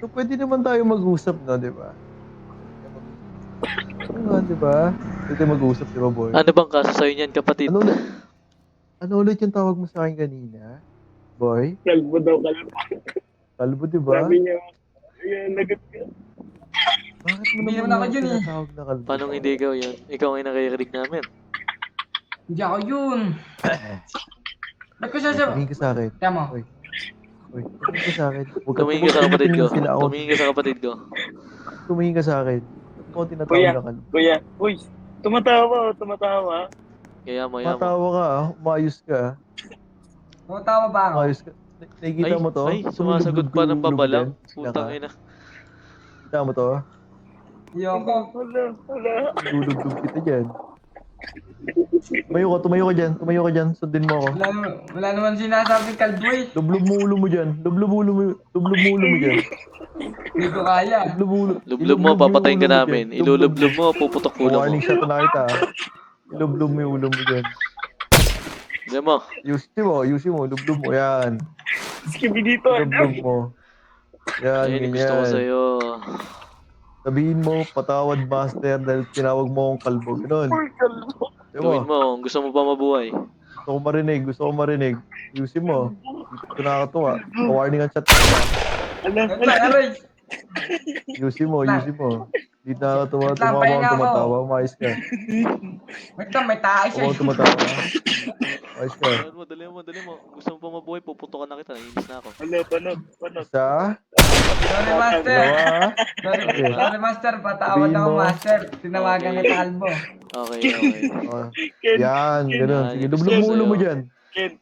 So, pwede naman tayo mag-usap, no, di ba? Oo nga, di ba? Pwede mag-usap, di ba, boy? Ano bang kaso sa'yo niyan, kapatid? Ano ulit, ano ulit yung tawag mo sa akin kanina? Boy? Kalbo daw kalbo. Kalbo, di ba? Sabi niya, ayan, nagat ka. Bakit mo Hindi naman naman ako ako yun eh. tinatawag na kalbo? Paano hindi ikaw yun? Ikaw ang nakikirinig namin. Hindi ako yun. Ba't ko sasabi? Tumingin ka sa akin. Kaya mo. Uy, uy, tumingin ka sa akin. Huwag Tumingin ka sa kapatid ko. sila ako. Tumingin ka sa kapatid ko. Tumingin ka sa akin. Ba't mo ako tinatawag Kuya, na kalbo? kuya, uy, tumatawa. Kaya mo. Matawa ka, ah. Umayos ka, ah. Tumatawa ba ako? Umayos ka. Nakikita mo to? Ay, sumasagot pa ng babalang. Putang ina. Kita mo to? Ayoko. Wala. Lulublob kita dyan. Tumayo ka dyan. Sundin mo ako. Wala naman sinasabing kalbo eh. Lublob mo ulo mo dyan. Lublob mo ulo mo dyan. Hindi ko kaya. Lublub mo, papatayin ka namin. Ilulublub mo, puputok ulo mo. Warning shot na kita. Ilublob mo yung ulo mo dyan. Hindi mo. Ayusin mo. Lublob mo. Yan. Skibi dito, Lublob mo. Yan, Ayun, gusto ko ganyan. sa'yo. Sabihin mo, patawad master dahil tinawag mo akong kalbo. Ganun. kalbo. Gawin mo, gusto mo pa mabuhay. Gusto ko marinig. Ayusin mo. Hindi ko nakakatuwa. Warning ang chat. Aray. Ayusin mo. Hindi na Wait lang, pahinga ako. tumatawa. Umayos ka. Wait lang, may tayo siya. Huwag tumatawa. Umayos ka. Dali mo. Gusto mo pa mabuhay, puputokan na kita. Naiinis na ako. Panog. Isa. Sorry, master. Dalawa. Sorry, master. Patawad Sabihin ako, mo. master. Tinawagan Okay. kita kalbo. Okay. Oh, Ken, yan, ganun. Sige, lublob mo ulo mo dyan. Ken.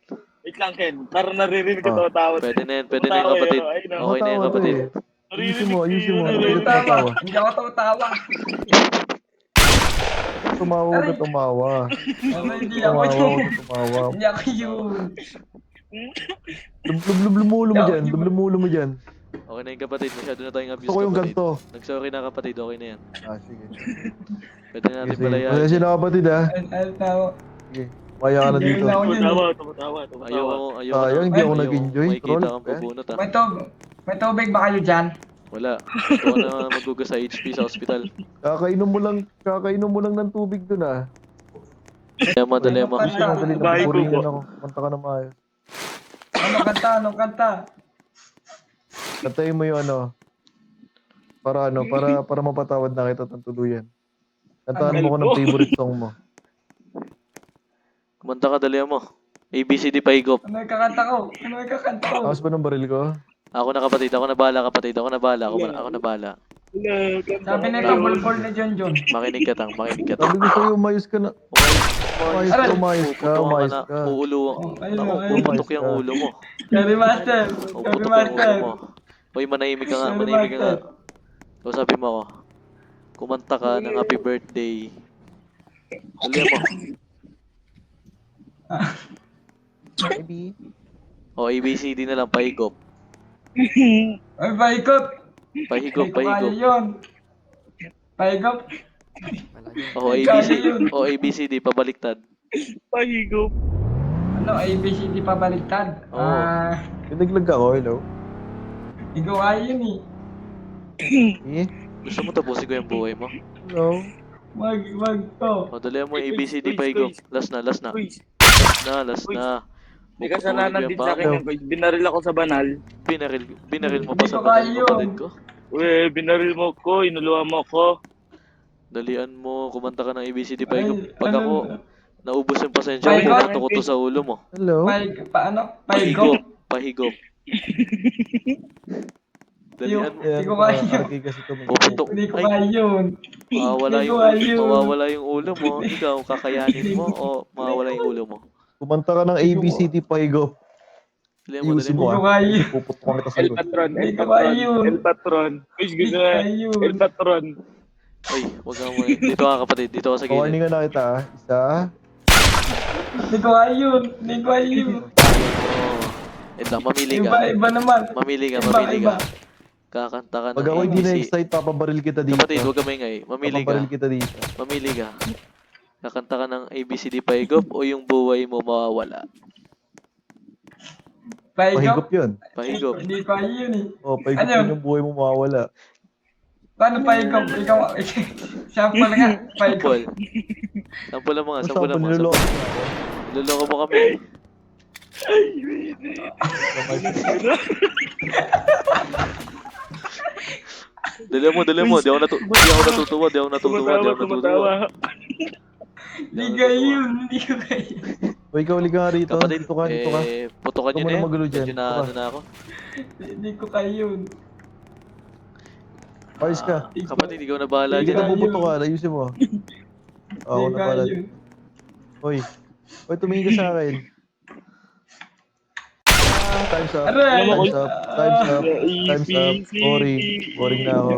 Wait lang, Ken. Para naririnig ko Oh. tumatawa. Pwede na yan, kapatid. Okay na yan, Tumatawa to kapatid. eh. Ayusin mo. Hindi ka Tumatawa. tumatawa. Hindi ako tumatawa. Tumawa ka, tumawa. Hindi ako Tumawa yun. ka, tumawa. Hindi ako yun. Lublob mo ulo mo dyan. Lublob mo ulo mo dyan. Okay na yung kapatid, masyado na tayong abuse, Gusto ko yung kapatid. ganito. Nag-sorry na, kapatid, okay na yan. Sige. Pwede na natin Sige. palayain. Pasensya na kapatid ha. Ano tao? Sige. Maya ka na dito. Ako yun. Tumatawa. Sayang, hindi ako nag-enjoy. Makikita Troll. kang pabunot ah. May tubig ba kayo dyan? Wala. Gusto ko na magugas sa HP sa ospital. Kakainom mo lang ng tubig dun ah. Dali mo. Gusto na dali na Bahay ko pupuringan po. ako. Kanta ka na maayos. Anong kanta? Kantayin mo yung ano. Para mapatawad na kita ng tuluyan. Kantahan mo ko ng favorite song mo. Kumanta ka, dali mo. ABCD Paigop. Ano yung kakanta ko? Taas ba ng baril ko? Ako na kapatid, ako na bahala kapatid, ako na bahala. Sabi na ito, bulbol ni John. Makinig ka tang. Sabi ko sa'yo, umayos ka na. Umayos ka. Uuluwang. ayun, Ako, ayun. puputok yung ulo mo. Sabi master. Puputok yung ulo mo. Hoy, manahimik ka nga. So sabi mo ako, kumanta ka ng happy birthday. Dali mo. Maybe. O, ABCD na lang, Paigop. Ay, paikot. Pahigop. Kaya yun. Paikot. O, ABCD, pabaliktad. Pahigop. Ano, ABCD pabaliktad? Oo. Pinaglag ako, hello? Ikaw kaya yun eh. Eh? Gusto mo tapusin ko yung buhay mo? Hello? Wag to. O, dali mo, ABCD, Paigop. Last na. Last na. Hindi kasalanan din sa akin. Binaril ako sa banal. Binaril mo pa sa Hindi ko kaya banal yun. kapatid ko. Uy, binaril mo ko. Inuluwa mo ko. Dalian mo, kumanta ka ng ABCD Paigop. Ay, Pag ano ako, naubos yung pasensya ko, Paigop? puputok ko to sa ulo mo. Hello? Paikot. Pahigop. Dalian mo. Hindi ko kaya yun. Arki kasi Puputok. Hindi ko Ay, kaya yun. mawawala yung ulo mo. Ikaw, kakayanin mo o mawawala yung ulo mo. Kumanta ka ng ABCD Paigop. Dalian mo, Ayusin dalian mo mo. Hindi ko kaya yun. Puputok kita sa El likod. Patron. Hindi ko kaya yun. El Patron. Uy, Hindi gusto ko na. kaya yun. El Patron. Ay, wag kang mo. Dito ka kapatid, dito ka sa gilid. Warning na kita ah. Isa. Hindi ko kaya yun. Hindi ko kaya yun. Ito lang, mamili ka. Iba naman. Mamili ka. Iba. Kakanta ka ng Pag ako hindi ABC. na-excite, papabaril kita dito. Kapatid, huwag ka maingay. Mamili ka. Papabaril kita dito. Mamili ka. Kakanta ka ng ABCD Paigop o yung buhay mo mawawala? Pahigop yun. Pahigop. Hindi ko kaya yun eh. Oh, pahigop Ano? yun yung buhay mo mawawala. Paano pahigop? Ikaw, sample nga, pahigop. Sample. Sample lang mga, Basta sample lang ako mga. niloloko. Niloloko mo kami. Dali mo. Di ako natutuwa. Hindi ko yun, hindi ko kaya. O ikaw, liga nga rito. Kapatid, Dito ka. putukan nyo Huwag mo na na yun. magulo dyan. Medyo na, Ito ka. ano na ako. Hindi ko kaya yun. Ayos ka. Kapatid, ikaw na bahala Hindi dyan. ka Ayun. bubuto ka. Ayusin mo. Ako Hindi na ko pala. yun. Hoy, tumingin ka sa akin. Time's up. Aray! Time's up. Boring na ako.